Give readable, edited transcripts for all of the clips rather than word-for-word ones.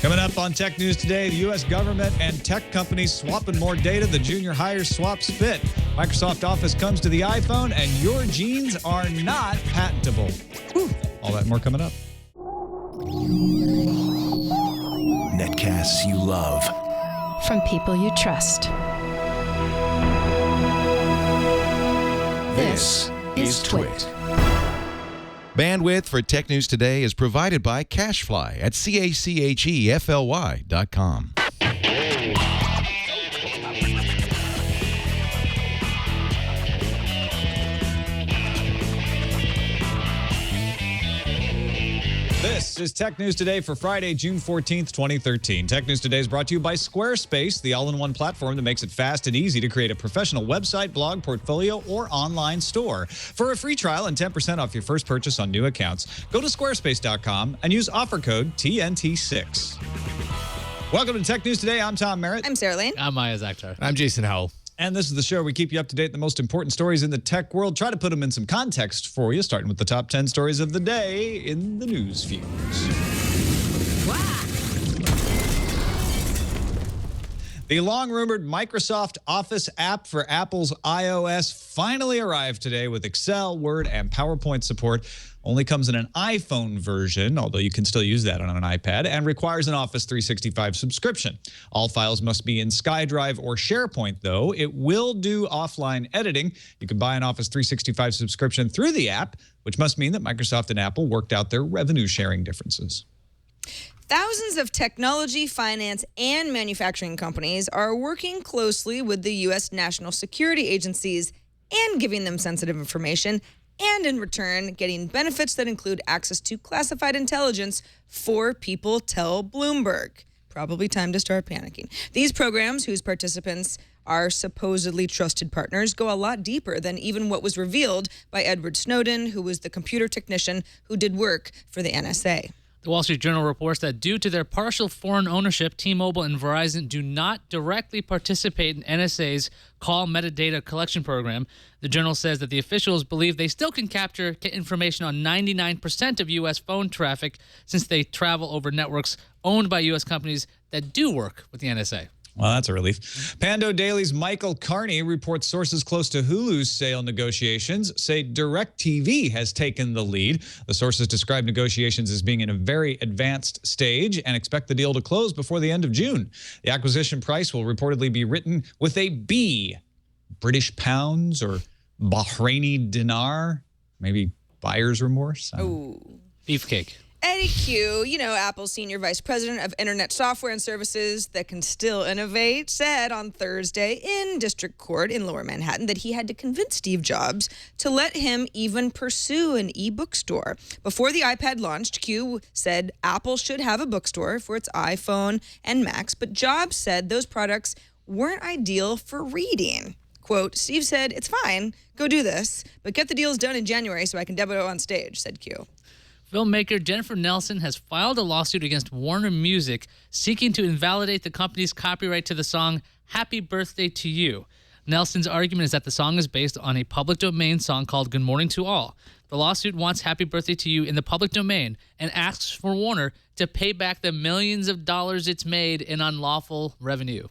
Coming up on Tech News Today, the U.S. government and tech companies swapping more data. The junior hires swap spit. Microsoft Office comes to the iPhone, and your jeans are not patentable. Whew. All that and more coming up. Netcasts you love. From people you trust. This is Twit. Bandwidth for Tech News Today is provided by CashFly at CACHEFLY.com. This is Tech News Today for Friday, June 14th, 2013. Tech News Today is brought to you by Squarespace, the all-in-one platform that makes it fast and easy to create a professional website, blog, portfolio, or online store. For a free trial and 10% off your first purchase on new accounts, go to squarespace.com and use offer code TNT6. Welcome to Tech News Today. I'm Tom Merritt. I'm Sarah Lane. I'm Maya Zakhtar. I'm Jason Howell. And this is the show where we keep you up to date with the most important stories in the tech world. Try to put them in some context for you, starting with the top 10 stories of the day in the news feeds. Wow. The long-rumored Microsoft Office app for Apple's iOS finally arrived today with Excel, Word, and PowerPoint support. Only comes in an iPhone version, although you can still use that on an iPad, and requires an Office 365 subscription. All files must be in SkyDrive or SharePoint, though. It will do offline editing. You can buy an Office 365 subscription through the app, which must mean that Microsoft and Apple worked out their revenue-sharing differences. Thousands of technology, finance, and manufacturing companies are working closely with the U.S. national security agencies and giving them sensitive information, and in return, getting benefits that include access to classified intelligence. Four people tell Bloomberg. Probably time to start panicking. These programs, whose participants are supposedly trusted partners, go a lot deeper than even what was revealed by Edward Snowden, who was the computer technician who did work for the NSA. The Wall Street Journal reports that due to their partial foreign ownership, T-Mobile and Verizon do not directly participate in NSA's call metadata collection program. The Journal says that the officials believe they still can capture information on 99% of U.S. phone traffic since they travel over networks owned by U.S. companies that do work with the NSA. Well, that's a relief. Pando Daily's Michael Carney reports sources close to Hulu's sale negotiations say DirecTV has taken the lead. The sources describe negotiations as being in a very advanced stage and expect the deal to close before the end of June. The acquisition price will reportedly be written with a B. British pounds or Bahraini dinar, maybe buyer's remorse. Oh, beefcake. Eddie Q, Apple's senior vice president of internet software and services that can still innovate, said on Thursday in district court in Lower Manhattan that he had to convince Steve Jobs to let him even pursue an e-bookstore. Before the iPad launched, Q said Apple should have a bookstore for its iPhone and Macs, but Jobs said those products weren't ideal for reading. Quote, Steve said, "It's fine, go do this, but get the deals done in January so I can debut on stage," said Q. Filmmaker Jennifer Nelson has filed a lawsuit against Warner Music seeking to invalidate the company's copyright to the song Happy Birthday to You. Nelson's argument is that the song is based on a public domain song called Good Morning to All. The lawsuit wants Happy Birthday to You in the public domain and asks for Warner to pay back the millions of dollars it's made in unlawful revenue.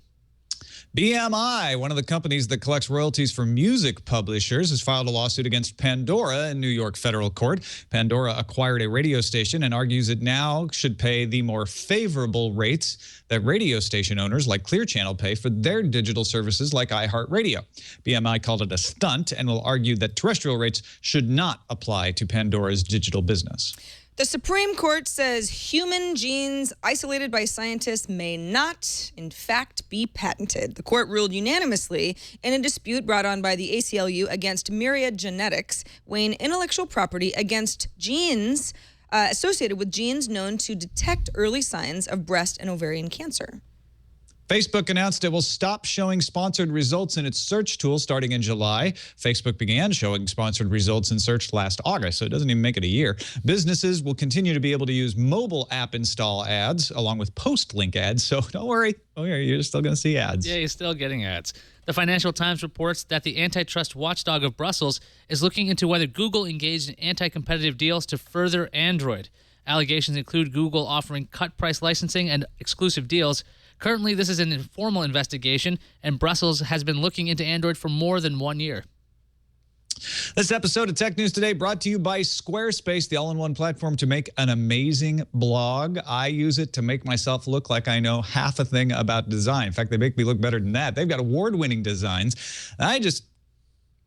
BMI, one of the companies that collects royalties for music publishers, has filed a lawsuit against Pandora in New York federal court. Pandora acquired a radio station and argues it now should pay the more favorable rates that radio station owners like Clear Channel pay for their digital services like iHeartRadio. BMI called it a stunt and will argue that terrestrial rates should not apply to Pandora's digital business. The Supreme Court says human genes isolated by scientists may not, in fact, be patented. The court ruled unanimously in a dispute brought on by the ACLU against Myriad Genetics, weighing intellectual property against genes associated with genes known to detect early signs of breast and ovarian cancer. Facebook announced it will stop showing sponsored results in its search tool starting in July. Facebook began showing sponsored results in search last August, so it doesn't even make it a year. Businesses will continue to be able to use mobile app install ads along with post-link ads, so don't worry. Oh, yeah, you're still going to see ads. Yeah, you're still getting ads. The Financial Times reports that the antitrust watchdog of Brussels is looking into whether Google engaged in anti-competitive deals to further Android. Allegations include Google offering cut-price licensing and exclusive deals. Currently, this is an informal investigation, and Brussels has been looking into Android for more than 1 year. This episode of Tech News Today brought to you by Squarespace, the all-in-one platform to make an amazing blog. I use it to make myself look like I know half a thing about design. In fact, they make me look better than that. They've got award-winning designs. I just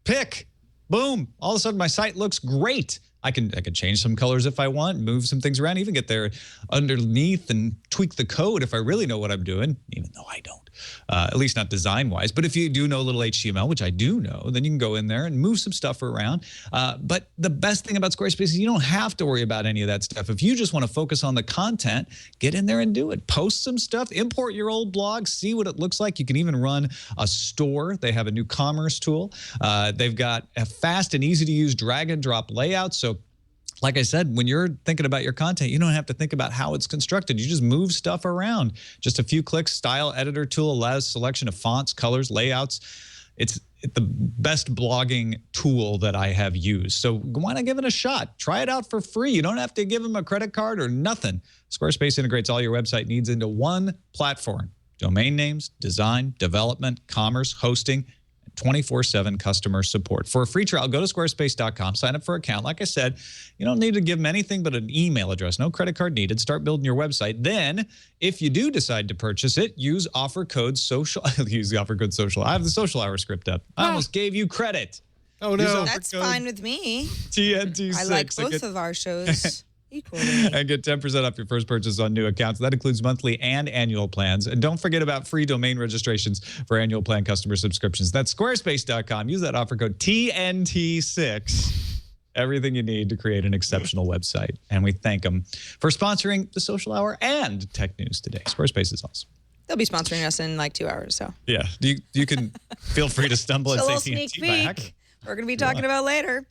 pick, boom, all of a sudden my site looks great. I can change some colors if I want, move some things around, even get there underneath and tweak the code if I really know what I'm doing, even though I don't, at least not design-wise. But if you do know a little HTML, which I do know, then you can go in there and move some stuff around. But the best thing about Squarespace is you don't have to worry about any of that stuff. If you just want to focus on the content, get in there and do it. Post some stuff, import your old blog, see what it looks like. You can even run a store. They have a new commerce tool. They've got a fast and easy-to-use drag-and-drop layout. So like I said, when you're thinking about your content, you don't have to think about how it's constructed. You just move stuff around. Just a few clicks. Style editor tool allows selection of fonts, colors, layouts. It's the best blogging tool that I have used. So why not give it a shot? Try it out for free. You don't have to give them a credit card or nothing. Squarespace integrates all your website needs into one platform. Domain names, design, development, commerce, hosting, 24/7 customer support. For a free trial, go to squarespace.com, sign up for an account. Like I said, you don't need to give them anything but an email address. No credit card needed. Start building your website. Then, if you do decide to purchase it, use offer code SOCIAL. Use the offer code SOCIAL. I have the social hour script up. I almost gave you credit. Oh, no. That's fine with me. TNT6. I like both of our shows equally. And get 10% off your first purchase on new accounts. That includes monthly and annual plans. And don't forget about free domain registrations for annual plan customer subscriptions. That's squarespace.com. Use that offer code TNT6. Everything you need to create an exceptional website. And we thank them for sponsoring the Social Hour and Tech News Today. Squarespace is awesome. They'll be sponsoring us in like 2 hours. So Yeah. You can feel free to stumble and a say little sneak TNT back. peek. We're going to be talking about later.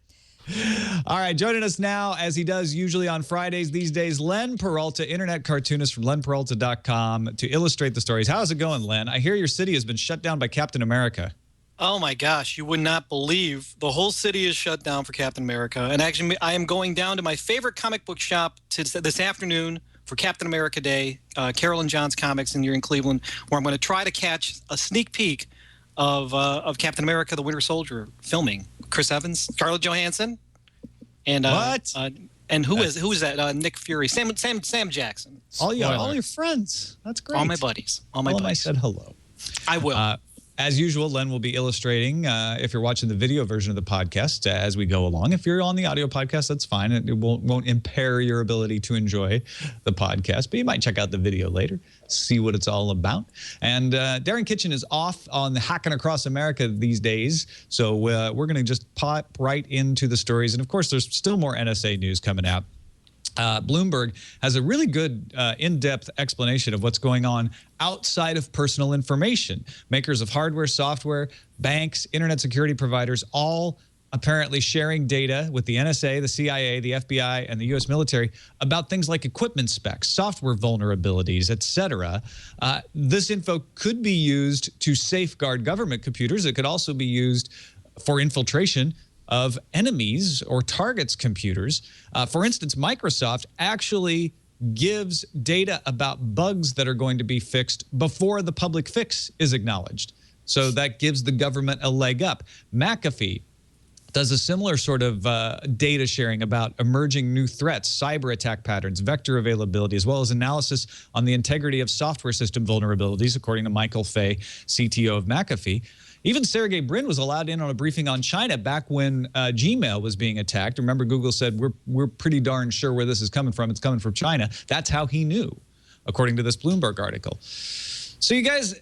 All right, joining us now, as he does usually on Fridays these days, Len Peralta, internet cartoonist from lenperalta.com, to illustrate the stories. How's it going, Len? I hear your city has been shut down by Captain America. Oh my gosh, you would not believe the whole city is shut down for Captain America. And actually, I am going down to my favorite comic book shop this afternoon for Captain America Day, Carol and John's Comics here in Cleveland, where I'm going to try to catch a sneak peek of Captain America: The Winter Soldier filming. Chris Evans, Scarlett Johansson, and and who is that? Nick Fury, Sam Jackson. All your friends. That's great. All my buddies. All my buddies. I said hello. I will. As usual, Len will be illustrating, if you're watching the video version of the podcast, as we go along. If you're on the audio podcast, that's fine. It won't impair your ability to enjoy the podcast, but you might check out the video later, see what it's all about. And Darren Kitchen is off on the Hacking Across America these days, so we're going to just pop right into the stories. And, of course, there's still more NSA news coming out. Bloomberg has a really good in-depth explanation of what's going on outside of personal information. Makers of hardware, software, banks, internet security providers, all apparently sharing data with the NSA, the CIA, the FBI, and the U.S. military about things like equipment specs, software vulnerabilities, etc. This info could be used to safeguard government computers. It could also be used for infiltration of enemies or targets' computers. For instance, Microsoft actually gives data about bugs that are going to be fixed before the public fix is acknowledged. So that gives the government a leg up. McAfee does a similar sort of data sharing about emerging new threats, cyber attack patterns, vector availability, as well as analysis on the integrity of software system vulnerabilities, according to Michael Fay, CTO of McAfee. Even Sergey Brin was allowed in on a briefing on China back when Gmail was being attacked. Remember, Google said, we're pretty darn sure where this is coming from. It's coming from China. That's how he knew, according to this Bloomberg article. So you guys,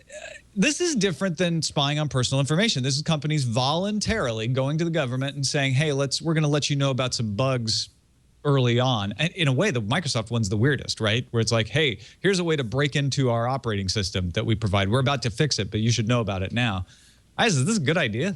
this is different than spying on personal information. This is companies voluntarily going to the government and saying, hey, we're going to let you know about some bugs early on. And in a way, the Microsoft one's the weirdest, right? Where it's like, hey, here's a way to break into our operating system that we provide. We're about to fix it, but you should know about it now. Is this a good idea?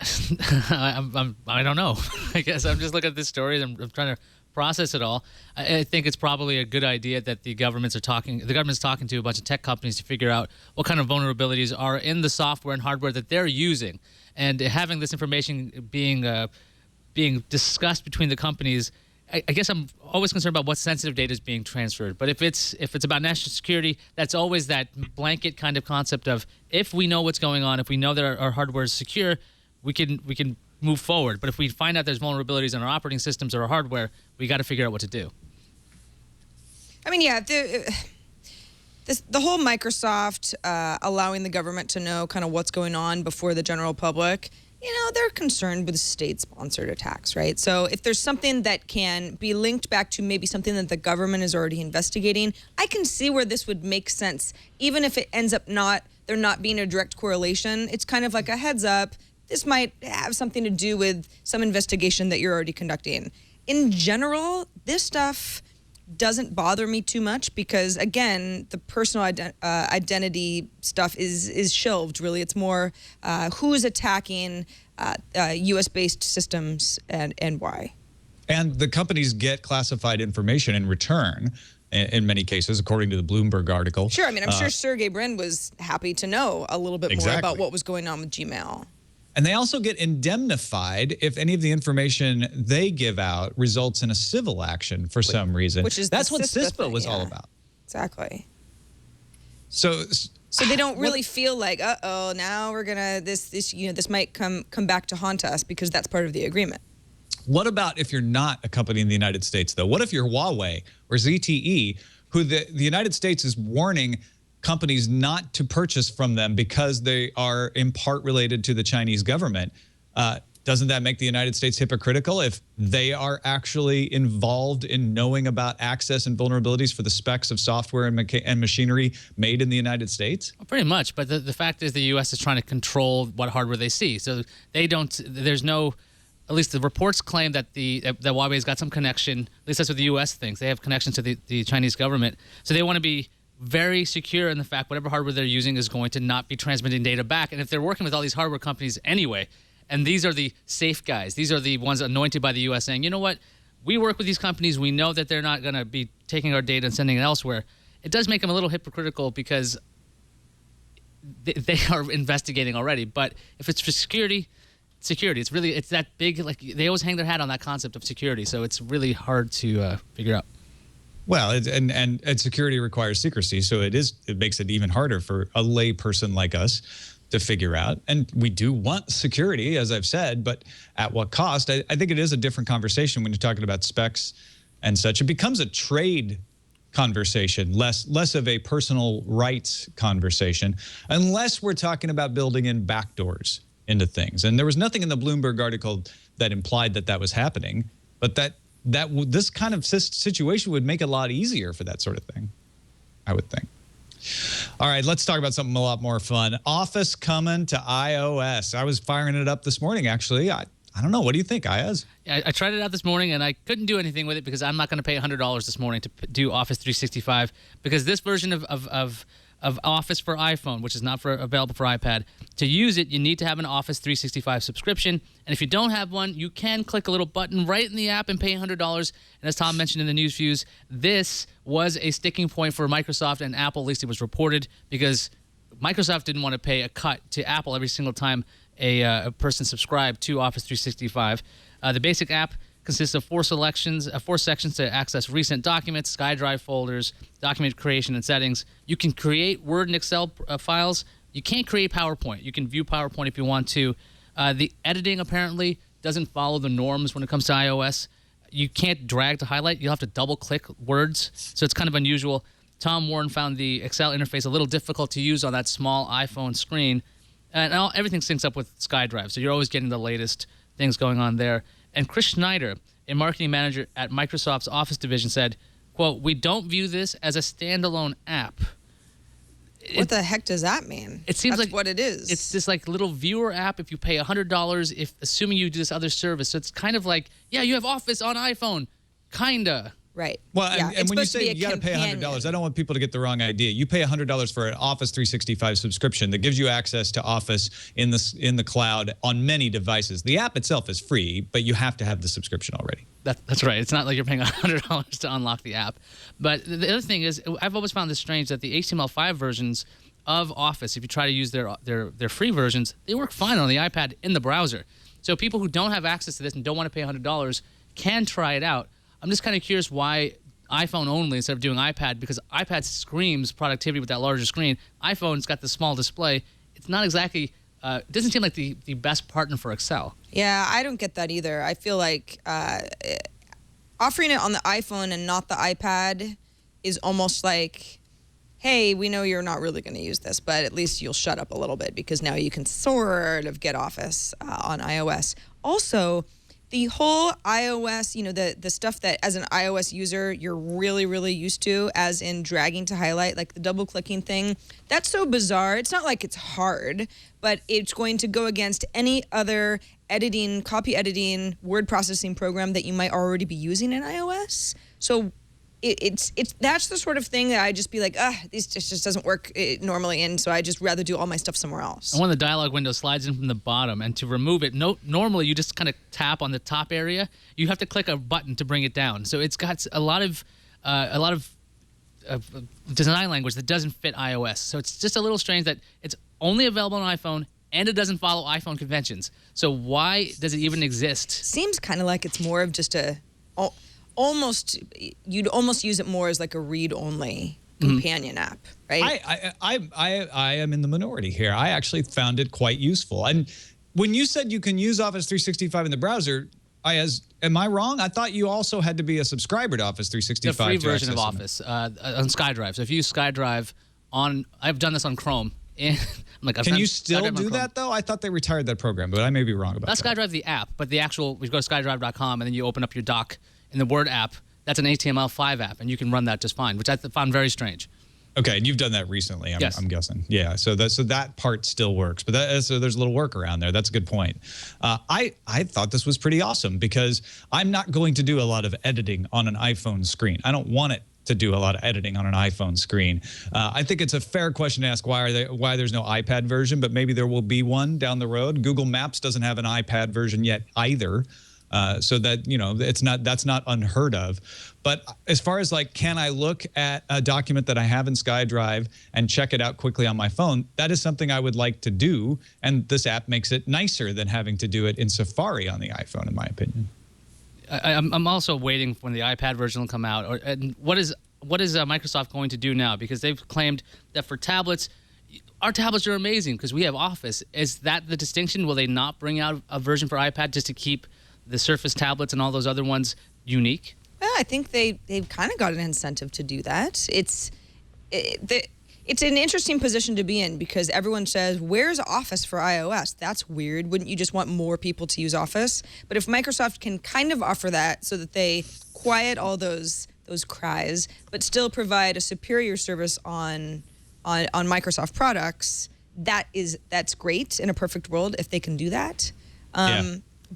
I don't know. I guess I'm just looking at this story and I'm trying to process it all. I think it's probably a good idea that the government's talking to a bunch of tech companies to figure out what kind of vulnerabilities are in the software and hardware that they're using, and having this information being discussed between the companies I guess I'm always concerned about what sensitive data is being transferred. But if it's about national security, that's always that blanket kind of concept of if we know what's going on, if we know that our hardware is secure, we can move forward. But if we find out there's vulnerabilities in our operating systems or our hardware, we got to figure out what to do. I mean, yeah, the whole Microsoft allowing the government to know kind of what's going on before the general public, they're concerned with state-sponsored attacks, right? So if there's something that can be linked back to maybe something that the government is already investigating, I can see where this would make sense. Even if it ends up there not being a direct correlation, it's kind of like a heads up. This might have something to do with some investigation that you're already conducting. In general, this stuff doesn't bother me too much because, again, the personal identity stuff is shelved, really. It's more who's attacking U.S.-based systems and why. And the companies get classified information in return in many cases, according to the Bloomberg article. Sure. I mean, I'm sure Sergey Brin was happy to know a little bit more about what was going on with Gmail. And they also get indemnified if any of the information they give out results in a civil action for some reason. That's what CISPA was all about. Exactly. So they don't really feel like, now we're gonna this might come back to haunt us because that's part of the agreement. What about if you're not a company in the United States, though? What if you're Huawei or ZTE, who the United States is warning companies not to purchase from them because they are in part related to the Chinese government? Doesn't that make the United States hypocritical if they are actually involved in knowing about access and vulnerabilities for the specs of software and machinery made in the United States? Pretty much, but the fact is the U.S. is trying to control what hardware they see. So they don't, there's no, at least the reports claim that that Huawei's got some connection, at least that's what the U.S. thinks. They have connection to the Chinese government. So they want to be very secure in the fact whatever hardware they're using is going to not be transmitting data back. And if they're working with all these hardware companies anyway, and these are the safe guys, these are the ones anointed by the U.S. saying, you know what, we work with these companies, we know that they're not going to be taking our data and sending it elsewhere. It does make them a little hypocritical because they are investigating already. But if it's for security, it's that big, like they always hang their hat on that concept of security. So it's really hard to figure out. Well, and security requires secrecy, so it makes it even harder for a lay person like us to figure out. And we do want security, as I've said, but at what cost? I think it is a different conversation when you're talking about specs and such. It becomes a trade conversation, less of a personal rights conversation, unless we're talking about building in backdoors into things. And there was nothing in the Bloomberg article that implied that was happening, but this kind of situation would make it a lot easier for that sort of thing, I would think. All right, let's talk about something a lot more fun. Office coming to iOS. I was firing it up this morning, actually. I don't know. What do you think, Ayaz? Yeah, I tried it out this morning, and I couldn't do anything with it because I'm not going to pay $100 this morning to do Office 365 because this version of Office for iPhone, which is not available for iPad, to use it, you need to have an Office 365 subscription. And if you don't have one, you can click a little button right in the app and pay $100. And as Tom mentioned in the news views, this was a sticking point for Microsoft and Apple, at least it was reported, because Microsoft didn't want to pay a cut to Apple every single time a person subscribed to Office 365. The basic app consists of four sections to access recent documents, SkyDrive folders, document creation and settings. You can create Word and Excel files. You can't create PowerPoint. You can view PowerPoint if you want to. The editing apparently doesn't follow the norms when it comes to iOS. You can't drag to highlight. You'll have to double-click words, so it's kind of unusual. Tom Warren found the Excel interface a little difficult to use on that small iPhone screen. And everything syncs up with SkyDrive, so you're always getting the latest things going on there. And Chris Schneider, a marketing manager at Microsoft's Office division, said, quote, "We don't view this as a standalone app." What the heck does that mean? It seems That's like what it is. It's this like little viewer app if you pay $100, if assuming you do this other service. So it's kind of like, yeah, you have Office on iPhone, kinda. Right. Well, yeah, and when you say you got to pay $100, I don't want people to get the wrong idea. You pay $100 for an Office 365 subscription that gives you access to Office in the cloud on many devices. The app itself is free, but you have to have the subscription already. That's right. It's not like you're paying $100 to unlock the app. But the other thing is, I've always found this strange that the HTML5 versions of Office, if you try to use their free versions, they work fine on the iPad in the browser. So people who don't have access to this and don't want to pay $100 can try it out. I'm just kind of curious why iPhone only instead of doing iPad, because iPad screams productivity with that larger screen. iPhone's got the small display. It's not exactly, it doesn't seem like the best partner for Excel. Yeah, I don't get that either. I feel like offering it on the iPhone and not the iPad is almost like, hey, we know you're not really going to use this, but at least you'll shut up a little bit because now you can sort of get Office on iOS. Also, the whole iOS, the stuff that as an iOS user you're really, really used to, as in dragging to highlight, like the double clicking thing, that's so bizarre. It's not like it's hard, but it's going to go against any other editing, copy editing, word processing program that you might already be using in iOS. So it's that's the sort of thing that I just be like, this just doesn't work normally, and so I just rather do all my stuff somewhere else. And one of the dialog windows slides in from the bottom, and to remove it, normally you just kind of tap on the top area. You have to click a button to bring it down. So it's got a lot of design language that doesn't fit iOS. So it's just a little strange that it's only available on iPhone and it doesn't follow iPhone conventions. So why does it even exist? Seems kind of like it's more of just you'd almost use it more as like a read-only companion app, right? I am in the minority here. I actually found it quite useful. And when you said you can use Office 365 in the browser, am I wrong? I thought you also had to be a subscriber to Office 365. The free version of Office on SkyDrive. So if you use SkyDrive I've done this on Chrome. And I'm like, can you still do that though? I thought they retired that program, but I may be wrong about that. That's SkyDrive, the app, but the actual, we go to skydrive.com and then you open up your dock in the Word app. That's an HTML5 app, and you can run that just fine, which I found very strange. Okay, and you've done that recently, yes. I'm guessing. Yeah, so that part still works, but so there's a little workaround there. That's a good point. I thought this was pretty awesome because I'm not going to do a lot of editing on an iPhone screen. I don't want it to do a lot of editing on an iPhone screen. I think it's a fair question to ask why there's no iPad version, but maybe there will be one down the road. Google Maps doesn't have an iPad version yet either. So that, that's not unheard of. But as far as like, can I look at a document that I have in SkyDrive and check it out quickly on my phone? That is something I would like to do. And this app makes it nicer than having to do it in Safari on the iPhone, in my opinion. I'm also waiting for when the iPad version will come out. And what is Microsoft going to do now? Because they've claimed that for tablets, our tablets are amazing because we have Office. Is that the distinction? Will they not bring out a version for iPad just to keep the Surface tablets and all those other ones unique? Well, I think they've kind of got an incentive to do that. It's an interesting position to be in because everyone says, where's Office for iOS? That's weird. Wouldn't you just want more people to use Office? But if Microsoft can kind of offer that so that they quiet all those cries, but still provide a superior service on Microsoft products, that's great in a perfect world if they can do that.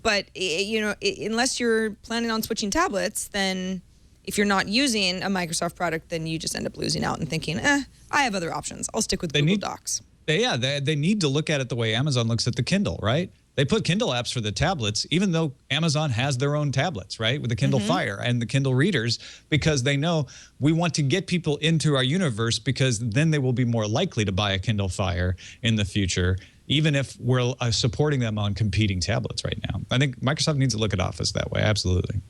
But unless you're planning on switching tablets, then if you're not using a Microsoft product, then you just end up losing out and thinking, I have other options. I'll stick with Google Docs. They need to look at it the way Amazon looks at the Kindle, right? They put Kindle apps for the tablets, even though Amazon has their own tablets, right? With the Kindle Fire and the Kindle readers, because they know we want to get people into our universe because then they will be more likely to buy a Kindle Fire in the future, even if we're supporting them on competing tablets right now. I think Microsoft needs to look at Office that way, absolutely.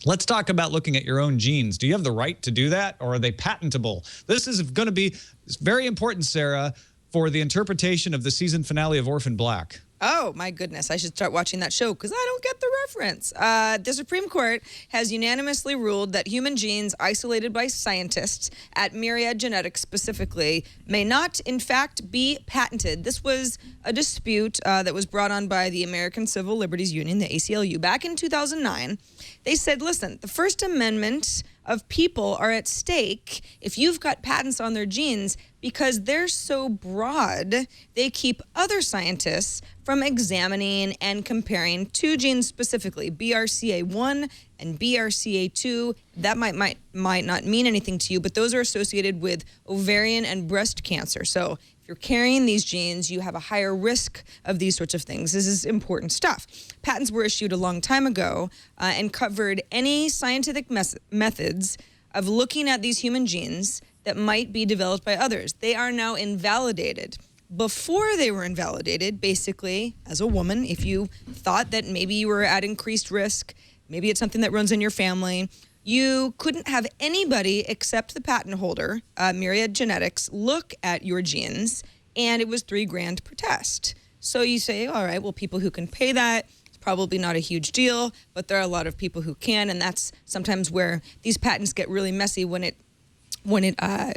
Let's talk about looking at your own genes. Do you have the right to do that, or are they patentable? This is going to be very important, Sarah, for the interpretation of the season finale of Orphan Black. Oh, my goodness. I should start watching that show because I don't get the reference. The Supreme Court has unanimously ruled that human genes isolated by scientists at Myriad Genetics specifically may not, in fact, be patented. This was a dispute that was brought on by the American Civil Liberties Union, the ACLU, back in 2009. They said, listen, the First Amendment of people are at stake if you've got patents on their genes because they're so broad, they keep other scientists from examining and comparing two genes specifically, BRCA1 and BRCA2. That might not mean anything to you, but those are associated with ovarian and breast cancer. So if you're carrying these genes, you have a higher risk of these sorts of things. This is important stuff. Patents were issued a long time ago and covered any scientific methods of looking at these human genes that might be developed by others. They are now invalidated. Before they were invalidated, basically, as a woman, if you thought that maybe you were at increased risk, maybe it's something that runs in your family. You couldn't have anybody except the patent holder, Myriad Genetics, look at your genes, and it was $3,000 per test. So you say, all right, well, people who can pay that, it's probably not a huge deal, but there are a lot of people who can, and that's sometimes where these patents get really messy when it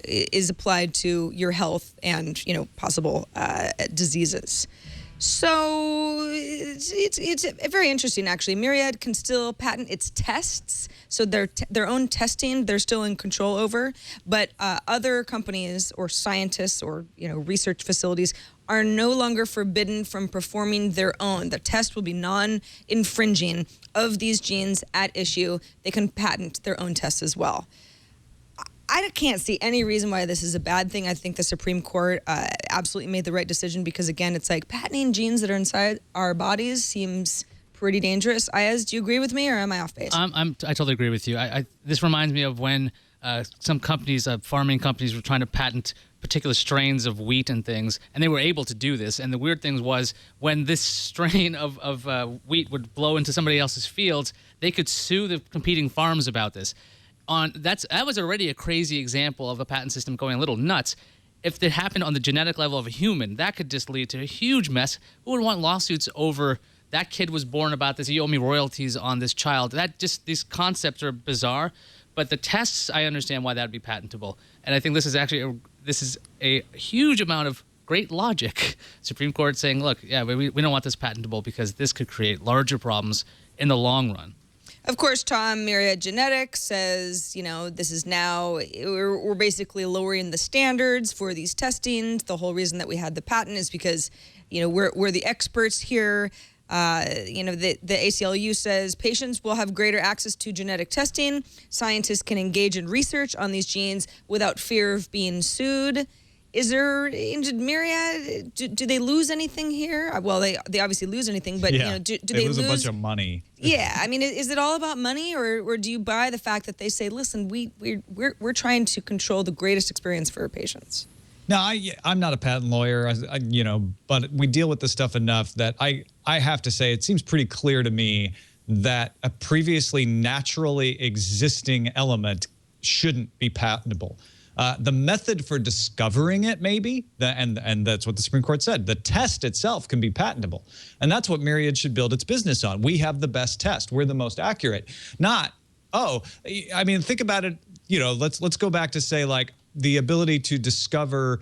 is applied to your health and possible diseases. So it's very interesting, actually. Myriad can still patent its tests, so their own testing they're still in control over. But other companies or scientists or research facilities are no longer forbidden from performing their own. The test will be non-infringing of these genes at issue. They can patent their own tests as well. I can't see any reason why this is a bad thing. I think the Supreme Court absolutely made the right decision because, again, it's like patenting genes that are inside our bodies seems pretty dangerous. Ayaz, do you agree with me or am I off base? I totally agree with you. This reminds me of when some companies, farming companies, were trying to patent particular strains of wheat and things, and they were able to do this. And the weird thing was when this strain of wheat would blow into somebody else's fields, they could sue the competing farms about this. That was already a crazy example of a patent system going a little nuts. If it happened on the genetic level of a human, that could just lead to a huge mess. Who would want lawsuits over that kid was born about this, you owe me royalties on this child? These concepts are bizarre, but the tests, I understand why that would be patentable. And I think this is a huge amount of great logic. Supreme Court saying, look, yeah, we don't want this patentable because this could create larger problems in the long run. Of course, Tom, Myriad Genetics says, this is now, we're basically lowering the standards for these testings. The whole reason that we had the patent is because, we're the experts here. The ACLU says patients will have greater access to genetic testing. Scientists can engage in research on these genes without fear of being sued. Did Myriad, do they lose anything here? Well, they obviously lose anything, but do they lose a bunch of money? Yeah, I mean, is it all about money, or do you buy the fact that they say, listen, we're trying to control the greatest experience for our patients? No, I'm not a patent lawyer, but we deal with this stuff enough that I have to say it seems pretty clear to me that a previously naturally existing element shouldn't be patentable. The method for discovering it, maybe, and that's what the Supreme Court said. The test itself can be patentable. And that's what Myriad should build its business on. We have the best test. We're the most accurate. Not, think about it, let's go back to say, like, the ability to discover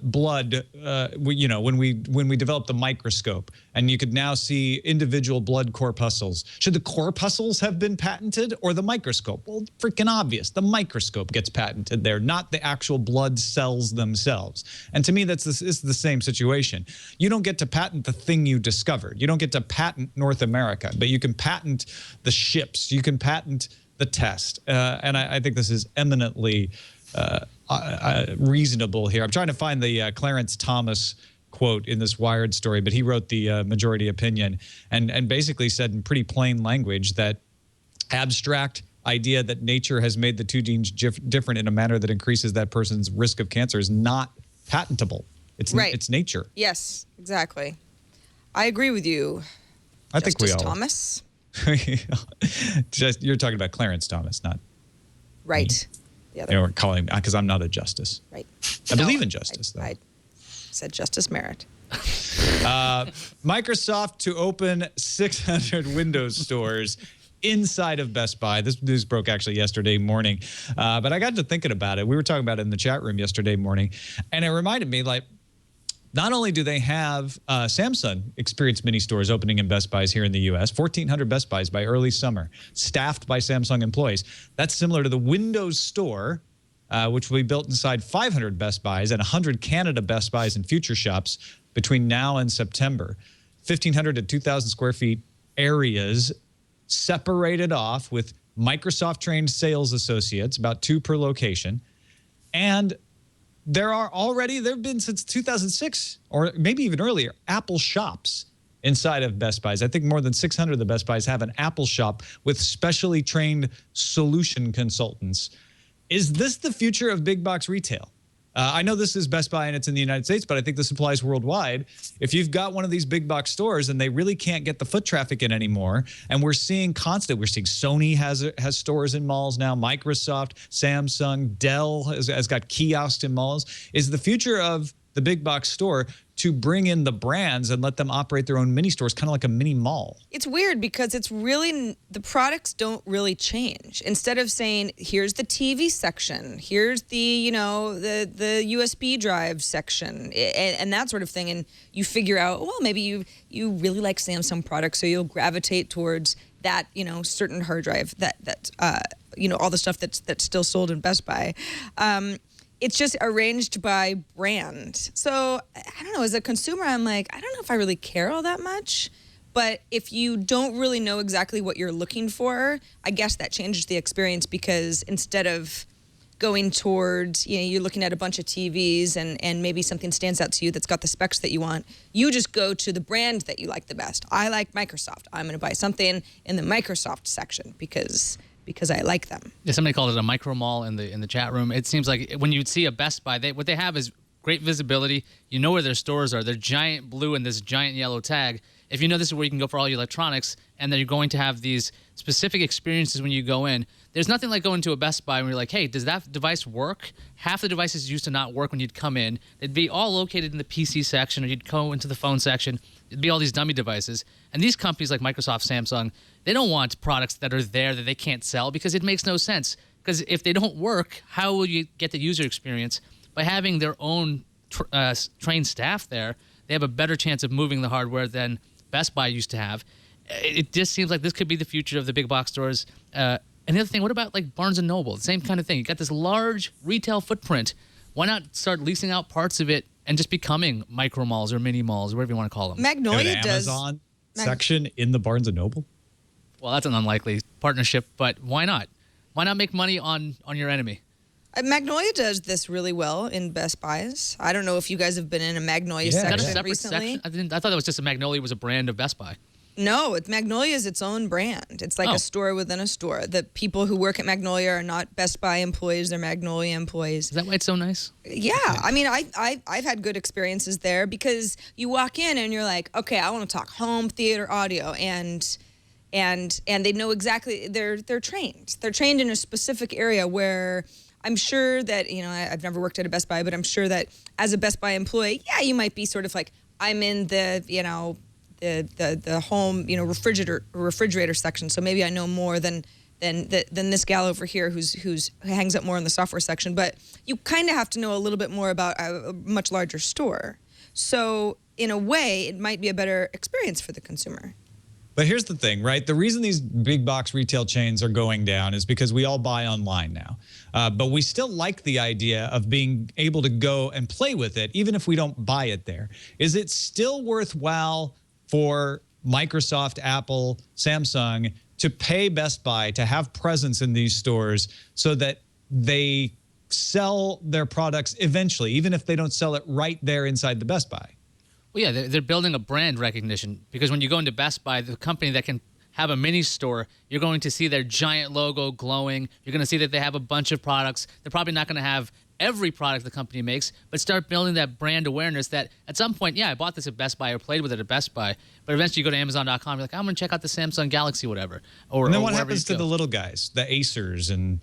blood, when we developed the microscope, and you could now see individual blood corpuscles. Should the corpuscles have been patented or the microscope? Well, freaking obvious. The microscope gets patented there, not the actual blood cells themselves. And to me, this is the same situation. You don't get to patent the thing you discovered. You don't get to patent North America, but you can patent the ships. You can patent the test. And I think this is eminently reasonable here. I'm trying to find the Clarence Thomas quote in this Wired story, but he wrote the majority opinion and basically said in pretty plain language that abstract idea that nature has made the two genes different in a manner that increases that person's risk of cancer is not patentable. It's nature. Yes, exactly. I agree with you. I think we all. Thomas. You're talking about Clarence Thomas, not right. Me. The other. They weren't calling me because I'm not a justice. Right. I believe in justice, though. I said Justice Merritt. Microsoft to open 600 Windows stores inside of Best Buy. This news broke actually yesterday morning, but I got to thinking about it. We were talking about it in the chat room yesterday morning, and it reminded me, like, not only do they have Samsung Experience Mini stores opening in Best Buys here in the U.S., 1,400 Best Buys by early summer, staffed by Samsung employees. That's similar to the Windows Store, which will be built inside 500 Best Buys and 100 Canada Best Buys and Future Shops between now and September. 1,500 to 2,000 square feet areas separated off with Microsoft-trained sales associates, about 2 per location. And there have been since 2006, or maybe even earlier, Apple shops inside of Best Buys. I think more than 600 of the Best Buys have an Apple shop with specially trained solution consultants. Is this the future of big box retail? I know this is Best Buy and it's in the United States, but I think this applies worldwide. If you've got one of these big box stores and they really can't get the foot traffic in anymore, and we're seeing Sony has stores in malls now, Microsoft, Samsung, Dell has got kiosks in malls. Is the future of the big box store to bring in the brands and let them operate their own mini stores, kind of like a mini mall? It's weird because it's really, the products don't really change. Instead of saying, here's the TV section, here's the, the USB drive section and that sort of thing. And you figure out, well, maybe you really like Samsung products, so you'll gravitate towards that, certain hard drive that all the stuff that's still sold in Best Buy. It's just arranged by brand. So I don't know, as a consumer, I'm like, I don't know if I really care all that much. But if you don't really know exactly what you're looking for, I guess that changes the experience, because instead of going towards, you're looking at a bunch of TVs and maybe something stands out to you that's got the specs that you want, you just go to the brand that you like the best. I like Microsoft. I'm going to buy something in the Microsoft section because I like them. Yeah, somebody called it a micro mall in the chat room. It seems like when you see a Best Buy, what they have is great visibility. You know where their stores are. They're giant blue and this giant yellow tag. If you know this is where you can go for all your electronics, and then you're going to have these specific experiences when you go in. There's nothing like going to a Best Buy and you're like, hey, does that device work? Half the devices used to not work when you'd come in. It'd be all located in the PC section, or you'd go into the phone section. It'd be all these dummy devices. And these companies like Microsoft, Samsung, they don't want products that are there that they can't sell, because it makes no sense. Because if they don't work, how will you get the user experience? By having their own trained staff there, they have a better chance of moving the hardware than Best Buy used to have. It just seems like this could be the future of the big box stores. And the other thing, what about like Barnes & Noble? The same kind of thing. You got this large retail footprint. Why not start leasing out parts of it and just becoming micro malls or mini malls, or whatever you want to call them? Magnolia does. Amazon section in the Barnes & Noble? Well, that's an unlikely partnership, but why not? Why not make money on your enemy? Magnolia does this really well in Best Buys. I don't know if you guys have been in a Magnolia section Is that a separate recently. section? I thought it was just a Magnolia was a brand of Best Buy. No, Magnolia is its own brand. It's like a store within a store. The people who work at Magnolia are not Best Buy employees; they're Magnolia employees. Is that why it's so nice? Yeah, I mean, I've had good experiences there, because you walk in and you're like, okay, I want to talk home theater audio, and they know exactly. They're trained. They're trained in a specific area where I'm sure that, I've never worked at a Best Buy, but I'm sure that as a Best Buy employee, yeah, you might be sort of like, I'm in the the home refrigerator section, so maybe I know more than this gal over here who hangs up more in the software section. But you kind of have to know a little bit more about a much larger store. So in a way, it might be a better experience for the consumer. But here's the thing, right? The reason these big box retail chains are going down is because we all buy online now. But we still like the idea of being able to go and play with it, even if we don't buy it there. Is it still worthwhile for Microsoft, Apple, Samsung to pay Best Buy to have presence in these stores so that they sell their products eventually, even if they don't sell it right there inside the Best Buy? Well, yeah, they're building a brand recognition, because when you go into Best Buy, the company that can have a mini store, you're going to see their giant logo glowing. You're going to see that they have a bunch of products. They're probably not going to have every product the company makes, but start building that brand awareness that at some point, yeah, I bought this at Best Buy or played with it at Best Buy, but eventually you go to Amazon.com, you're like, I'm going to check out the Samsung Galaxy, whatever. And then what happens to the little guys, the Acers and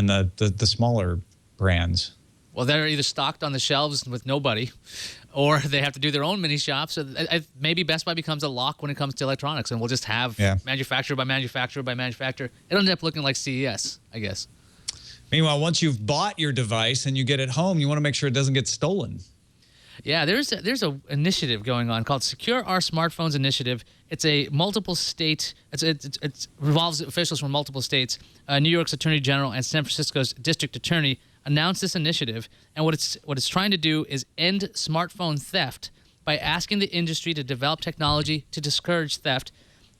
the smaller brands? Well, they're either stocked on the shelves with nobody, or they have to do their own mini shops. So maybe Best Buy becomes a lock when it comes to electronics, and we'll just have manufacturer by manufacturer by manufacturer. It'll end up looking like CES, I guess. Meanwhile, once you've bought your device and you get it home, you want to make sure it doesn't get stolen. Yeah, there's a initiative going on called Secure Our Smartphones Initiative. It's a multiple state. It revolves officials from multiple states. New York's Attorney General and San Francisco's District Attorney announced this initiative, and what it's trying to do is end smartphone theft by asking the industry to develop technology to discourage theft.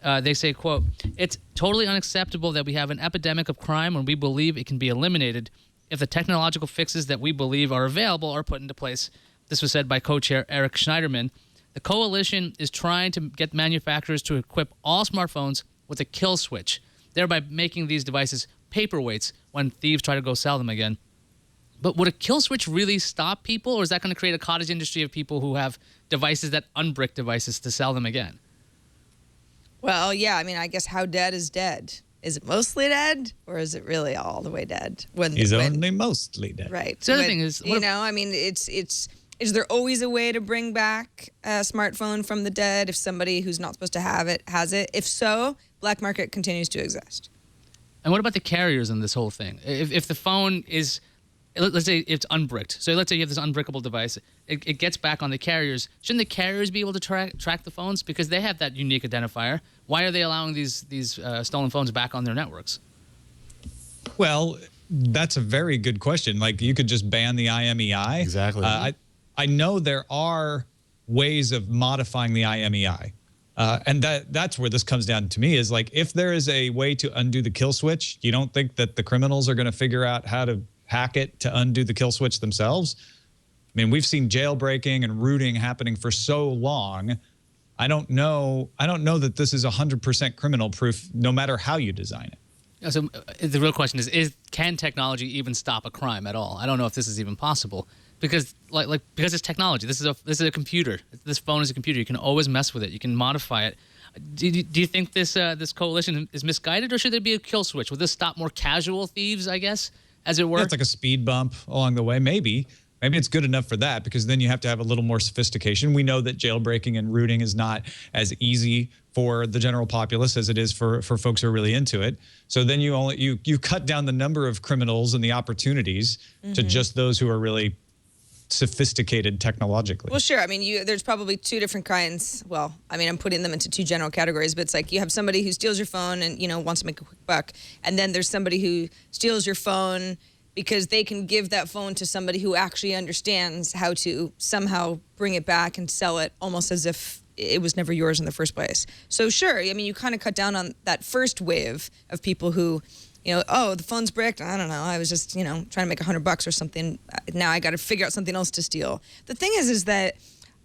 They say, quote, "It's totally unacceptable that we have an epidemic of crime when we believe it can be eliminated if the technological fixes that we believe are available are put into place." This was said by co-chair Eric Schneiderman. The coalition is trying to get manufacturers to equip all smartphones with a kill switch, thereby making these devices paperweights when thieves try to go sell them again. But would a kill switch really stop people, or is that going to create a cottage industry of people who have devices that unbrick devices to sell them again? Well, yeah, I mean, I guess how dead is dead? Is it mostly dead, or is it really all the way dead? He's only mostly dead. Right. So the other thing is, I mean, is there always a way to bring back a smartphone from the dead if somebody who's not supposed to have it has it? If so, black market continues to exist. And what about the carriers in this whole thing? If the phone is, let's say it's unbricked. So let's say you have this unbrickable device. It gets back on the carriers. Shouldn't the carriers be able to track the phones because they have that unique identifier? Why are they allowing these stolen phones back on their networks? Well, that's a very good question. Like, you could just ban the IMEI. Exactly. I know there are ways of modifying the IMEI. And that's where this comes down to me is like, if there is a way to undo the kill switch, you don't think that the criminals are going to figure out how to hack it to undo the kill switch themselves? I mean, we've seen jailbreaking and rooting happening for so long. I don't know that this is 100% criminal proof, no matter how you design it. So the real question is can technology even stop a crime at all? I don't know if this is even possible because because it's technology. This is a computer. This phone is a computer. You can always mess with it. You can modify it. Do you think this coalition is misguided, or should there be a kill switch? Will this stop more casual thieves, I guess, as it were? Yeah, it's like a speed bump along the way. Maybe it's good enough for that, because then you have to have a little more sophistication. We know that jailbreaking and rooting is not as easy for the general populace as it is for folks who are really into it. So then you cut down the number of criminals and the opportunities to just those who are really sophisticated technologically. Well, sure. I mean, there's probably two different kinds. Well, I mean, I'm putting them into two general categories, but it's like you have somebody who steals your phone and, wants to make a quick buck. And then there's somebody who steals your phone because they can give that phone to somebody who actually understands how to somehow bring it back and sell it almost as if it was never yours in the first place. So sure, I mean, you kind of cut down on that first wave of people who, oh, the phone's bricked. I don't know. I was just, trying to make $100 or something. Now I got to figure out something else to steal. The thing is that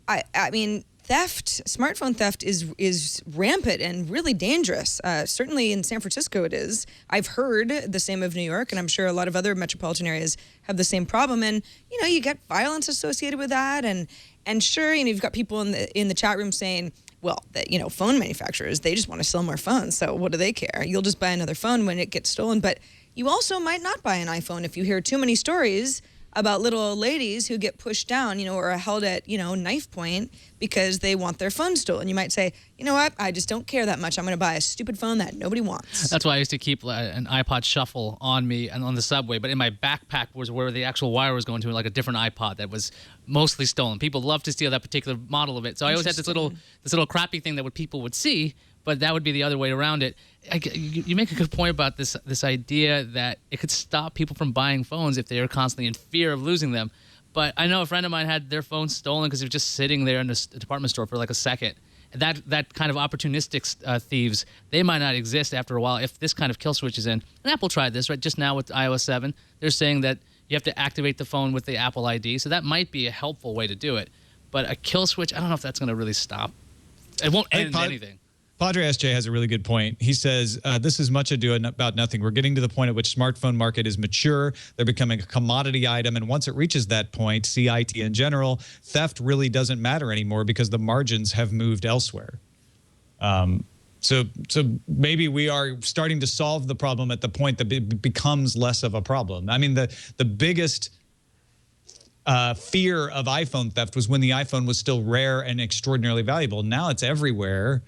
I mean, smartphone theft is rampant and really dangerous. Certainly in San Francisco it is. I've heard the same of New York, and I'm sure a lot of other metropolitan areas have the same problem. And, you get violence associated with that. And sure, you've got people in the chat room saying, well, that phone manufacturers, they just want to sell more phones. So what do they care? You'll just buy another phone when it gets stolen. But you also might not buy an iPhone if you hear too many stories about little old ladies who get pushed down, or are held at, knife point because they want their phone stolen. You might say, you know what, I just don't care that much. I'm going to buy a stupid phone that nobody wants. That's why I used to keep an iPod Shuffle on me and on the subway, but in my backpack was where the actual wire was going to, like a different iPod that was mostly stolen. People love to steal that particular model of it. So I always had this little crappy thing that people would see, but that would be the other way around it. You make a good point about this idea that it could stop people from buying phones if they are constantly in fear of losing them. But I know a friend of mine had their phone stolen because it was just sitting there in a department store for like a second. That kind of opportunistic thieves, they might not exist after a while if this kind of kill switch is in. And Apple tried this, right? Just now with iOS 7, they're saying that you have to activate the phone with the Apple ID. So that might be a helpful way to do it. But a kill switch, I don't know if that's going to really stop. It won't end anything. Padre SJ has a really good point. He says, this is much ado about nothing. We're getting to the point at which smartphone market is mature. They're becoming a commodity item. And once it reaches that point, CIT in general, theft really doesn't matter anymore because the margins have moved elsewhere. So maybe we are starting to solve the problem at the point that it becomes less of a problem. I mean, the biggest fear of iPhone theft was when the iPhone was still rare and extraordinarily valuable. Now it's everywhere.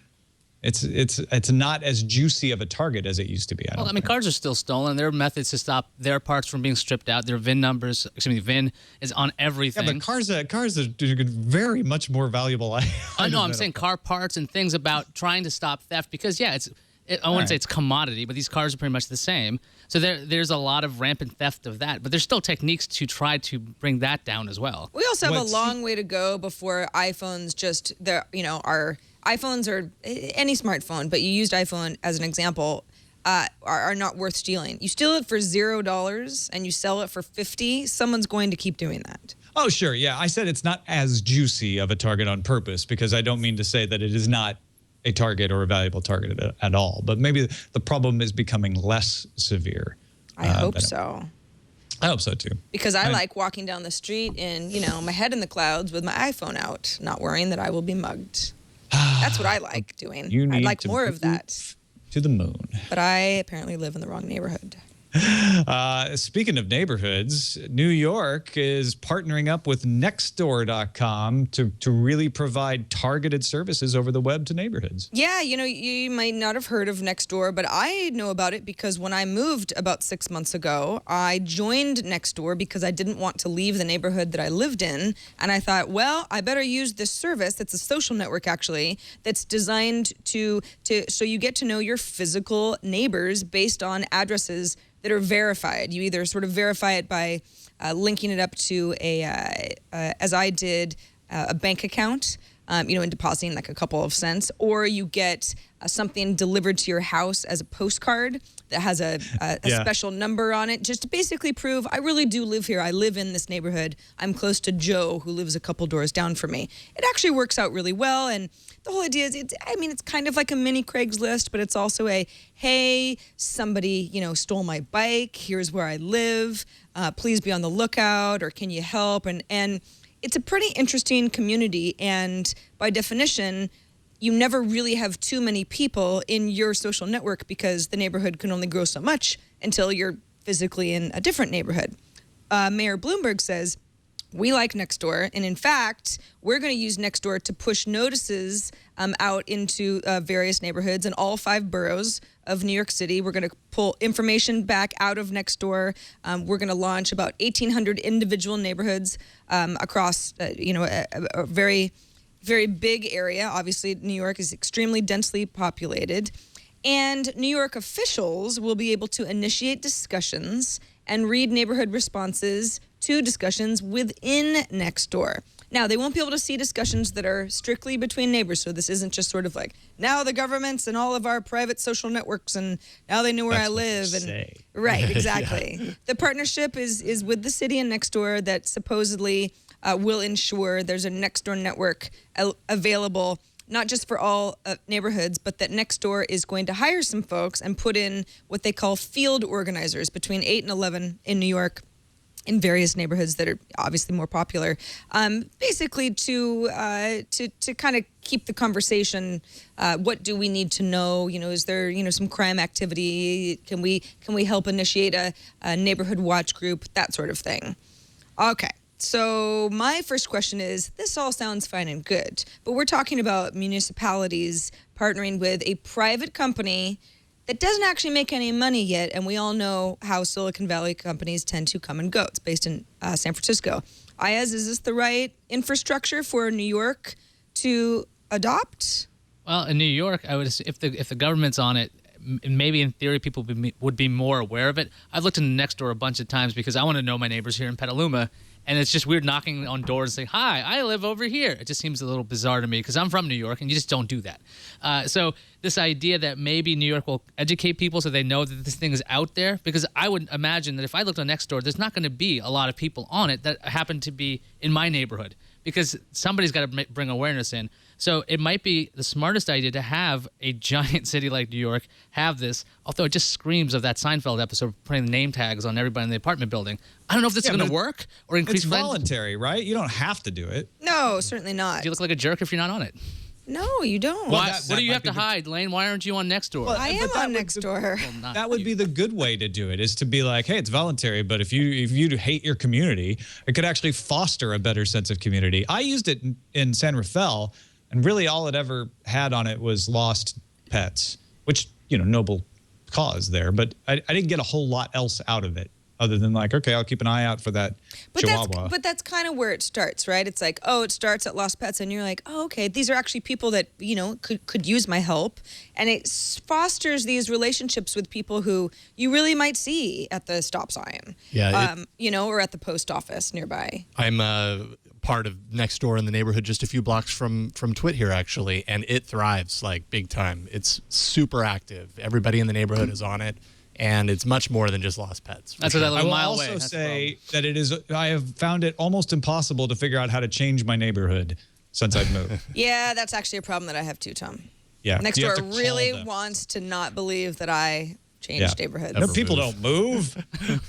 It's not as juicy of a target as it used to be. I mean, cars are still stolen. There are methods to stop their parts from being stripped out. Their VIN numbers, VIN is on everything. Yeah, but cars are very much more valuable. I know. I'm saying car parts and things about trying to stop theft because, yeah, I wouldn't say it's commodity, but these cars are pretty much the same. So there's a lot of rampant theft of that. But there's still techniques to try to bring that down as well. We also have a long way to go before iPhones are iPhones or any smartphone, but you used iPhone as an example, are not worth stealing. You steal it for $0 and you sell it for $50, someone's going to keep doing that. Oh, sure. Yeah, I said it's not as juicy of a target on purpose because I don't mean to say that it is not a target or a valuable target at all. But maybe the problem is becoming less severe. I hope so. I hope so too. Because I like walking down the street and, my head in the clouds with my iPhone out, not worrying that I will be mugged. That's what I like doing. I'd like more of that. To the moon. But I apparently live in the wrong neighborhood. Speaking of neighborhoods, New York is partnering up with Nextdoor.com to really provide targeted services over the web to neighborhoods. Yeah, you might not have heard of Nextdoor, but I know about it because when I moved about 6 months ago, I joined Nextdoor because I didn't want to leave the neighborhood that I lived in. And I thought, well, I better use this service. It's a social network, actually, that's designed so you get to know your physical neighbors based on addresses that are verified. You either sort of verify it by linking it up to as I did, a bank account, and depositing like a couple of cents, or you get something delivered to your house as a postcard that has a special number on it, just to basically prove I really do live here. I live in this neighborhood. I'm close to Joe, who lives a couple doors down from me. It actually works out really well, and the whole idea is, it's kind of like a mini Craigslist, but it's also hey, somebody, stole my bike. Here's where I live. Please be on the lookout, or can you help? And it's a pretty interesting community, and by definition, you never really have too many people in your social network because the neighborhood can only grow so much until you're physically in a different neighborhood. Mayor Bloomberg says, we like Nextdoor, and in fact, we're going to use Nextdoor to push notices out into various neighborhoods in all 5 boroughs of New York City. We're going to pull information back out of Nextdoor. We're going to launch about 1,800 individual neighborhoods across, a very, very big area. Obviously, New York is extremely densely populated. And New York officials will be able to initiate discussions and read neighborhood responses to discussions within Nextdoor. Now, they won't be able to see discussions that are strictly between neighbors, so this isn't just sort of like, now the government's and all of our private social networks, and now they know where I live. Right, exactly. Yeah. The partnership is with the city and Nextdoor that supposedly will ensure there's a Nextdoor network available, not just for all neighborhoods, but that Nextdoor is going to hire some folks and put in what they call field organizers between 8 and 11 in New York, in various neighborhoods that are obviously more popular, basically to kind of keep the conversation. What do we need to know? Is there some crime activity? Can we help initiate a neighborhood watch group? That sort of thing. Okay. So my first question is, this all sounds fine and good, but we're talking about municipalities partnering with a private company that doesn't actually make any money yet, and we all know how Silicon Valley companies tend to come and go. It's based in San Francisco. Ayaz, is this the right infrastructure for New York to adopt? Well, in New York, I would if the government's on it, maybe in theory people would be more aware of it. I've looked into Nextdoor a bunch of times because I want to know my neighbors here in Petaluma. And it's just weird knocking on doors and saying, hi, I live over here. It just seems a little bizarre to me because I'm from New York and you just don't do that. So this idea that maybe New York will educate people so they know that this thing is out there, because I would imagine that if I looked on Nextdoor, there's not going to be a lot of people on it that happen to be in my neighborhood because somebody's got to bring awareness in. So it might be the smartest idea to have a giant city like New York have this, although it just screams of that Seinfeld episode putting name tags on everybody in the apartment building. I don't know if this is going to work or increase. It's voluntary, right? You don't have to do it. No, certainly not. Do you look like a jerk if you're not on it? No, you don't. What do you have to hide, Lane? Why aren't you on Nextdoor? Well, I am on Nextdoor. That would be the good way to do it, is to be like, hey, it's voluntary, but if you hate your community, it could actually foster a better sense of community. I used it in San Rafael, and really all it ever had on it was lost pets, which, noble cause there, but I didn't get a whole lot else out of it. Other than like, okay, I'll keep an eye out for that chihuahua. But that's kind of where it starts, right? It's like, it starts at lost pets, and you're like, okay, these are actually people that could use my help, and it fosters these relationships with people who you really might see at the stop sign, or at the post office nearby. I'm part of Nextdoor in the neighborhood, just a few blocks from Twit here actually, and it thrives like big time. It's super active. Everybody in the neighborhood is on it. And it's much more than just lost pets. That's what I live a mile away. I will also say that I have found it almost impossible to figure out how to change my neighborhood since I've moved. Yeah, that's actually a problem that I have too, Tom. Yeah. Nextdoor really wants to not believe that I changed neighborhoods. No, people don't move.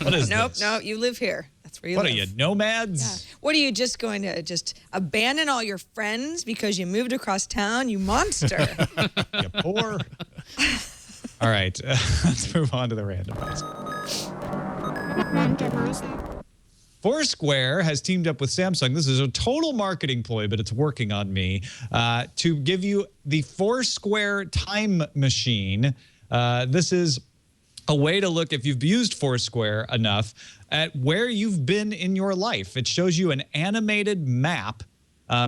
What is Nope, this? no, you live here. That's where you What live. are you, nomads? Yeah. What are you just going to just abandon all your friends because you moved across town, you monster? You poor. All right, let's move on to the randomizer. Foursquare has teamed up with Samsung. This is a total marketing ploy, but it's working on me, to give you the Foursquare time machine. This is a way to look, if you've used Foursquare enough, at where you've been in your life. It shows you an animated map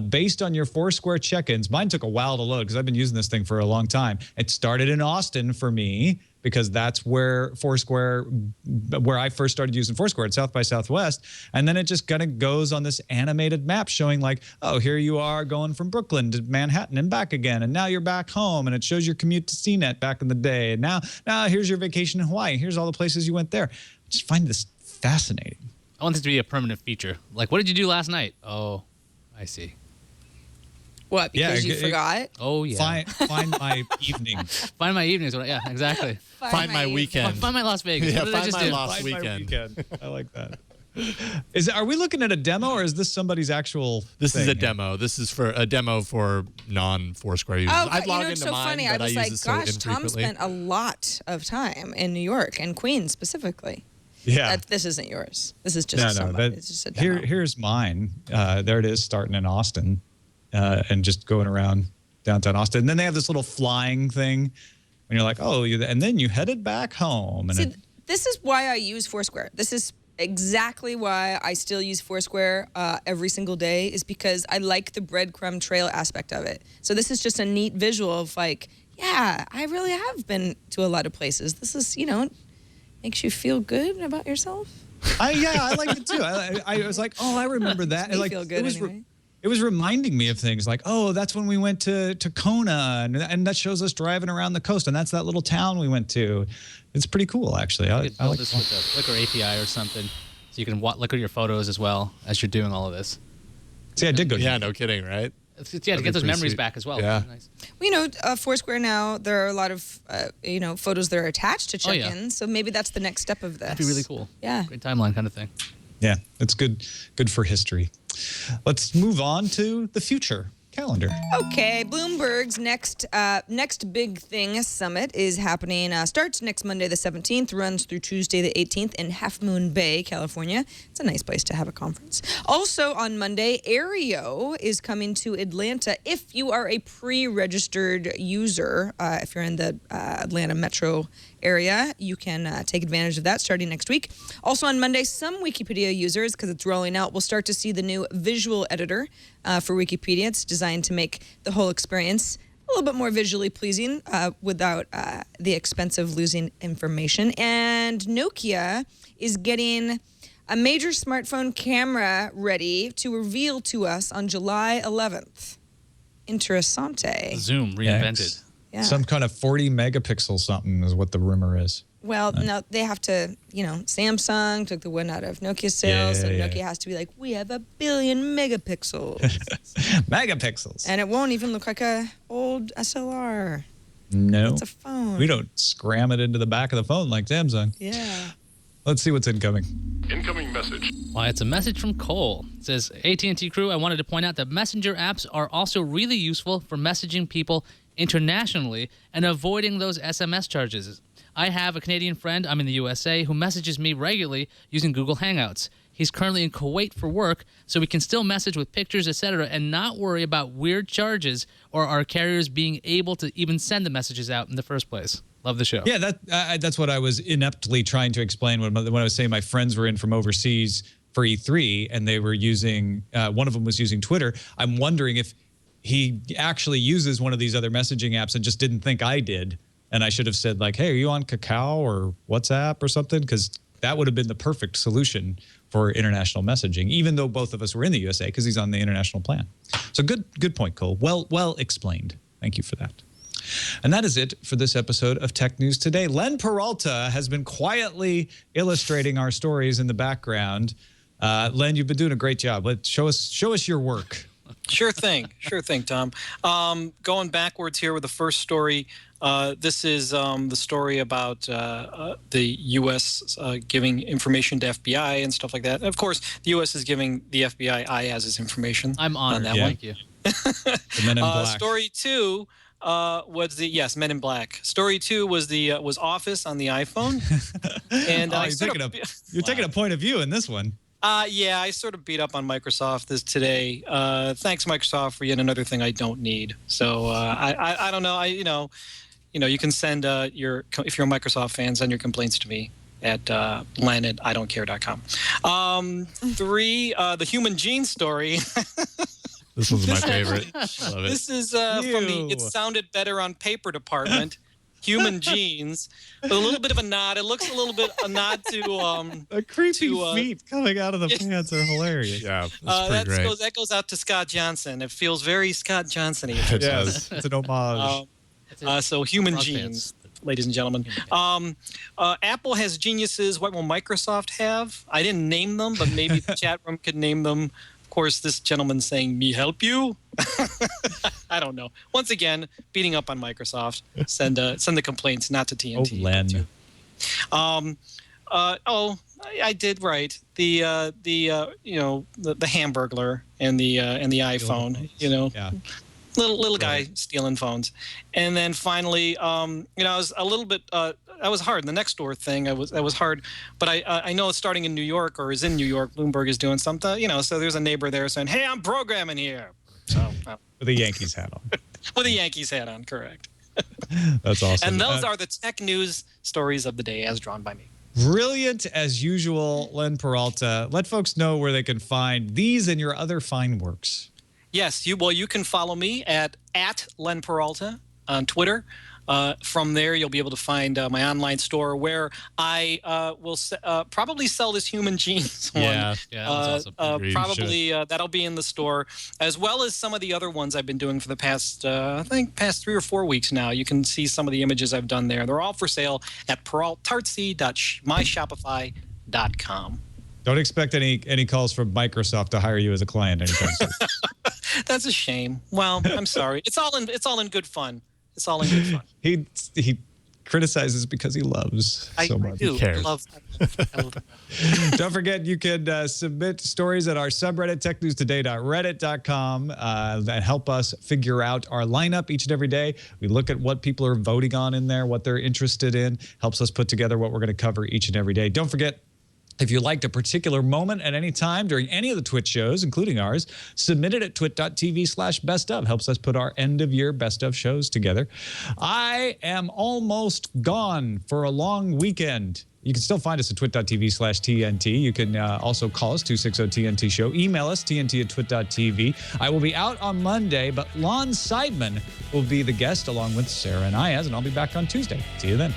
based on your Foursquare check-ins. Mine took a while to load because I've been using this thing for a long time. It started in Austin for me because that's where I first started using Foursquare at South by Southwest. And then it just kind of goes on this animated map showing like, oh, here you are going from Brooklyn to Manhattan and back again. And now you're back home. And it shows your commute to CNET back in the day. And now here's your vacation in Hawaii. Here's all the places you went there. I just find this fascinating. I want this to be a permanent feature. Like, what did you do last night? Oh, I see. What, because you forgot? Oh, yeah. Find my evening. Find my evenings. Yeah, exactly. Find my weekend. Find my Las Vegas. Yeah, What did I find just my do? Las Find my weekend. weekend. I like that. Are we looking at a demo or is this somebody's actual This is thing a demo. This is for a demo for non-Foursquare users. Oh, I've logged it's into so mine, funny. but I was use like, it so gosh, Tom infrequently. spent a lot of time in New York and Queens specifically. Yeah. This isn't yours. This is just somebody. It's just a demo. Here's mine. There it is, starting in Austin, and just going around downtown Austin. And then they have this little flying thing, and you're like, oh, and then you headed back home. And See, this is why I use Foursquare. This is exactly why I still use Foursquare every single day, is because I like the breadcrumb trail aspect of it. So this is just a neat visual of like, yeah, I really have been to a lot of places. This is, makes you feel good about yourself. I like it too. I was like, oh, I remember that. Makes me Like, feel good anyway. It was reminding me of things like, oh, that's when we went to Kona, and that shows us driving around the coast, and that's that little town we went to. It's pretty cool, actually. You I could build like this with a Flickr API or something, so you can look at your photos as well as you're doing all of this. See, I did go. Yeah, no kidding, right? To get those pretty memories sweet. back as well. Yeah. Nice. Well, Foursquare now, there are a lot of, photos that are attached to Oh, yeah. check-ins. So maybe that's the next step of this. That'd be really cool. Yeah. Great timeline kind of thing. Yeah, it's good for history. Let's move on to the future calendar. Okay, Bloomberg's next big thing summit is happening, starts next Monday the 17th, runs through Tuesday the 18th in Half Moon Bay, California. It's a nice place to have a conference. Also on Monday, Aereo is coming to Atlanta. If you are a pre-registered user, if you're in the Atlanta metro area, you can take advantage of that starting next week. Also on Monday, some Wikipedia users, because it's rolling out, will start to see the new visual editor for Wikipedia. It's designed to make the whole experience a little bit more visually pleasing without the expense of losing information. And Nokia is getting a major smartphone camera ready to reveal to us on July 11th. Interessante. Zoom reinvented. Yeah. Some kind of 40 megapixel something is what the rumor is. Well, no, they have to, Samsung took the one out of Nokia's sales, so Nokia has to be like, we have 1 billion megapixels. Megapixels. And it won't even look like a old SLR. No. It's a phone. We don't scram it into the back of the phone like Samsung. Yeah. Let's see what's incoming. Incoming message. Why, it's a message from Cole. It says, AT&T crew, I wanted to point out that messenger apps are also really useful for messaging people internationally and avoiding those SMS charges. I have a Canadian friend, I'm in the USA, who messages me regularly using Google Hangouts. He's currently in Kuwait for work, so we can still message with pictures, etc., and not worry about weird charges or our carriers being able to even send the messages out in the first place. Love the show. Yeah, that's what I was ineptly trying to explain when I was saying my friends were in from overseas for E3 and they were using, one of them was using Twitter. I'm wondering if he actually uses one of these other messaging apps and just didn't think I did. And I should have said like, hey, are you on Kakao or WhatsApp or something? Because that would have been the perfect solution for international messaging, even though both of us were in the USA because he's on the international plan. So good point, Cole. Well explained. Thank you for that. And that is it for this episode of Tech News Today. Len Peralta has been quietly illustrating our stories in the background. Len, you've been doing a great job. Show us your work. Sure thing, Tom. Going backwards here with the first story. This is the story about the U.S. Giving information to FBI and stuff like that. Of course, the U.S. is giving the FBI IAS's information. I'm honored. that one. Thank you. The Men in Black. Story 2 was the Men in Black. Story 2 was the was Office on the iPhone. And you're taking a point of view in this one. Yeah, I sort of beat up on Microsoft this today. Thanks, Microsoft, for yet another thing I don't need. So I don't know. You can send if you're a Microsoft fan, send your complaints to me at len@idon'tcare.com. 3, the Human Gene story. This was my favorite. Love it. This is from the It Sounded Better on Paper department. Human genes, with a little bit of a nod. It looks a little bit a nod to the creepy feet coming out of the pants are hilarious. Yeah, that's pretty great. That goes out to Scott Johnson. It feels very Scott Johnson-y. Yes, it's an homage. So human genes, ladies and gentlemen. Apple has geniuses. What will Microsoft have? I didn't name them, but maybe the chat room could name them. Of course, this gentleman's saying, "Me help you." I don't know. Once again, beating up on Microsoft. Send the complaints, not to TNT. Oh, Len. I did right. The Hamburglar and the iPhone. Yeah. Little guy stealing phones, and then finally, I was a little bit. That was hard. The next door thing, that was hard. But I know it's starting in New York or is in New York. Bloomberg is doing something. So there's a neighbor there saying, "Hey, I'm programming here." So with a Yankees hat on. With a Yankees hat on, correct. That's awesome. And those are the tech news stories of the day, as drawn by me. Brilliant as usual, Len Peralta. Let folks know where they can find these and your other fine works. Yes, you can follow me at Len Peralta on Twitter. From there, you'll be able to find my online store where I will probably sell this Human Genes one. Yeah, that's awesome. Probably that'll be in the store, as well as some of the other ones I've been doing for the past, I think, 3 or 4 weeks now. You can see some of the images I've done there. They're all for sale at peraltartsy.myshopify.com. Don't expect any calls from Microsoft to hire you as a client anytime soon. That's a shame. Well, I'm sorry. It's all in good fun. It's all in good fun. He criticizes because he loves so much. I do. Who cares? I love that. Don't forget, you can submit stories at our subreddit, technewstoday.reddit.com, that help us figure out our lineup each and every day. We look at what people are voting on in there, what they're interested in, helps us put together what we're going to cover each and every day. Don't forget, if you liked a particular moment at any time during any of the Twitch shows, including ours, submit it at twit.tv/bestof. Helps us put our end-of-year best of shows together. I am almost gone for a long weekend. You can still find us at twit.tv/TNT. You can also call us, 260-TNT-SHOW. Email us, tnt@twit.tv. I will be out on Monday, but Lon Seidman will be the guest along with Sarah and Ayaz, and I'll be back on Tuesday. See you then.